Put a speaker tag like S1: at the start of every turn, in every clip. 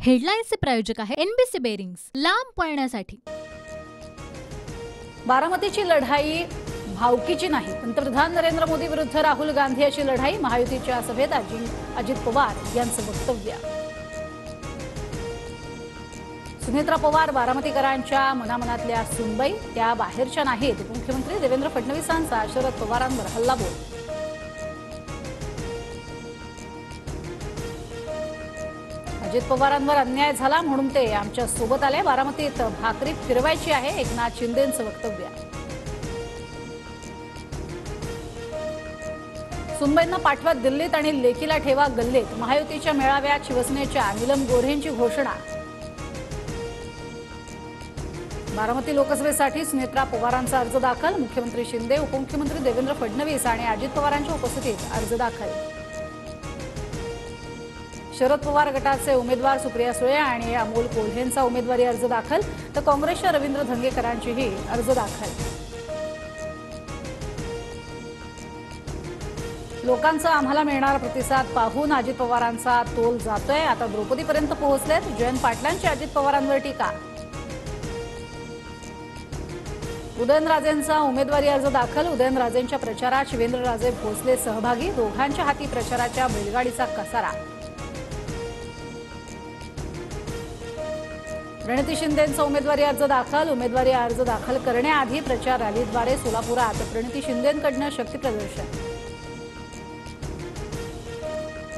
S1: हेडलाईन्सचे प्रायोजक आहे NBC bearings, लांब पळण्यासाठी।
S2: बारामतीची लढाई भावकीची नाही, पंतप्रधान नरेंद्र मोदी विरुद्ध राहुल गांधी याची लढाई। महायुतीच्या सभेत अजित पवार यांचं वक्तव्य। सुनेत्रा पवार बारामतीकरांच्या मनामनातल्या सुनबाई, त्या बाहेरच्या नाहीत। उपमुख्यमंत्री देवेंद्र फडणवीसांचा शरद पवारांवर हल्लाबोल। अजित पवारांवर अन्याय झाला म्हणून ते आमच्या सोबत आले। बारामतीत भाकरी फिरवायची आहे, एकनाथ शिंदेंचं वक्तव्य। सुनबाईंना पाठवा दिल्लीत आणि लेकीला ठेवा गल्लीत। महायुतीच्या मेळाव्यात शिवसेनेच्या नीलम गोऱ्हेंची घोषणा। बारामती लोकसभेसाठी सुनेत्रा पवारांचा अर्ज दाखल। मुख्यमंत्री शिंदे, उपमुख्यमंत्री देवेंद्र फडणवीस आणि अजित पवारांच्या उपस्थितीत अर्ज दाखल। शरद पवार गटाचे उमेदवार सुप्रिया सुळे आणि अमोल कोल्हेंचा उमेदवारी अर्ज दाखल, तर काँग्रेसच्या रवींद्र धंगेकरांचीही अर्ज दाखल। लोकांचा आम्हाला मिळणारा प्रतिसाद पाहून अजित पवारांचा तोल जातोय, आता द्रौपदीपर्यंत पोहोचलेत। जयंत पाटलांची अजित पवारांवर टीका। उदयनराजेंचा उमेदवारी अर्ज दाखल। उदयनराजेंच्या प्रचारात शिवेंद्रराजे भोसले सहभागी, दोघांच्या हाती प्रचाराच्या बैलगाडीचा कसारा। रणजित शिंदेंचा उमेदवारी अर्ज दाखल। उमेदवारी अर्ज दाखल करण्याआधी प्रचार रॅलीद्वारे सोलापुरात प्रणिती शिंदेंकडून शक्ती प्रदर्शन।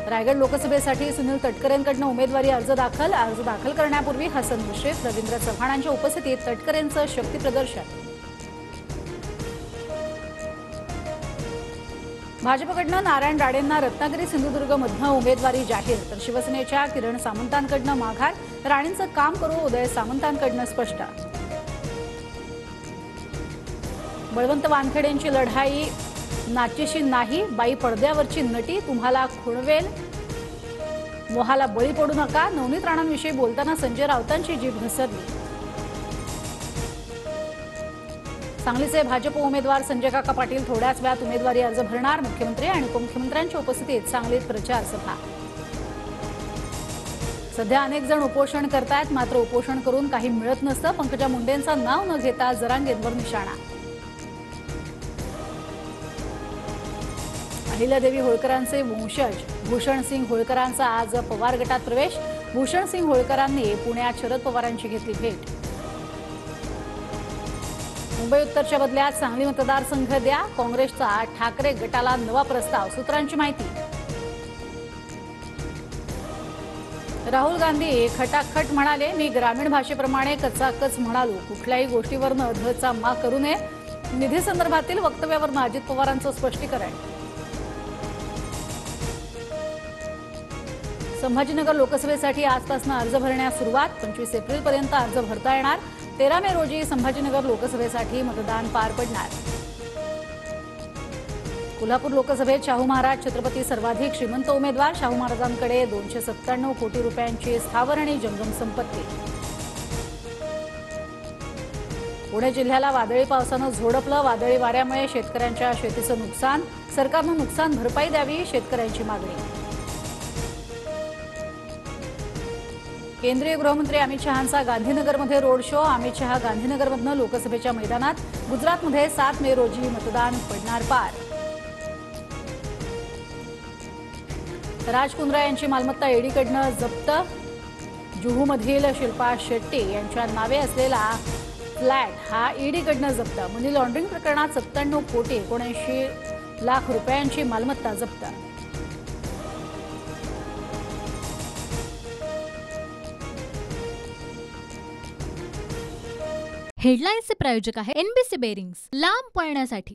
S2: रायगड लोकसभेसाठी सुनील तटकरेंकडून उमेदवारी अर्ज दाखल। अर्ज दाखल करण्यापूर्वी हसन मुश्रीफ, रवींद्र चव्हाणांच्या उपस्थितीत तटकरेंचं शक्ती प्रदर्शन। भाजपकडून नारायण राणेंना रत्नागिरी सिंधुदुर्गमधून उमेदवारी जाहीर, तर शिवसेनेच्या किरण सामंतांकडून माघार। राणेंचं काम करू, उदय सामंतांकडून स्पष्ट। बळवंत वानखेडेंची लढाई नाचीशी नाही, बाई पडद्यावरची नटी तुम्हाला खुणवेल, मोहाला बळी पडू नका। नवनीत राणांविषयी बोलताना संजय राऊतांची जीभ घसरली। सांगलीचे भाजप उमेदवार संजय काका पाटील थोड्याच वेळात उमेदवारी अर्ज भरणार। मुख्यमंत्री आणि उपमुख्यमंत्र्यांच्या उपस्थितीत सांगलीत प्रचार सभा। सध्या अनेक जण उपोषण करतायत, मात्र उपोषण करून काही मिळत नसतं। पंकजा मुंडेंचं नाव न घेता जरांगेंवर निशाणा। अहिल्यादेवी होळकरांचे वंशज भूषणसिंग होळकरांचा आज पवार गटात प्रवेश। भूषणसिंग होळकरांनी पुण्यात शरद पवारांची घेतली भेट। मुंबई उत्तरच्या बदल्यात सांगली मतदारसंघ द्या, काँग्रेसचा ठाकरे गटाला नवा प्रस्ताव। सूत्रांची माहिती। राहुल गांधी खटाखट म्हणाले, मी ग्रामीण भाषेप्रमाणे कचाकच म्हणालो, कुठल्याही गोष्टीवरनं धचा मा करू नये। निधी संदर्भातील वक्तव्यावरनं अजित पवारांचं स्पष्टीकरण। संभाजीनगर लोकसभेसाठी आजपासून अर्ज भरण्यास सुरुवात। 25 एप्रिलपर्यंत अर्ज भरता येणार। 13 मे रोजी संभाजीनगर लोकसभेसाठी मतदान पार पडणार। कोल्हापूर लोकसभेत शाहू महाराज छत्रपती सर्वाधिक श्रीमंत उमेदवार। शाहू महाराजांकडे 297 कोटी रुपयांची स्थावर आणि जंगम संपत्ती। पुणे जिल्ह्याला वादळी पावसानं झोडपलं। वादळी वाऱ्यामुळे शेतकऱ्यांच्या शेतीचं नुकसान, सरकारनं नुकसान भरपाई द्यावी, शेतकऱ्यांची मागणी। केंद्रीय गृहमंत्री अमित शहांचा गांधीनगरमध्ये रोड शो। अमित शहा गांधीनगरमधनं लोकसभेच्या मैदानात। गुजरातमध्ये 7 मे रोजी मतदान पडणार पार। राज कुंद्रा यांची मालमत्ता ईडीकडनं जप्त। जुहूमधील शिल्पा शेट्टी यांच्या नावे असलेला फ्लॅट हा ईडीकडनं जप्त। मनी लॉन्ड्रिंग प्रकरणात 97 कोटी 79 लाख रुपयांची मालमत्ता जप्त।
S1: हेडलाईन्सचे प्रायोजक आहे एनबीसी बेरिंग्स, लांब पळण्यासाठी।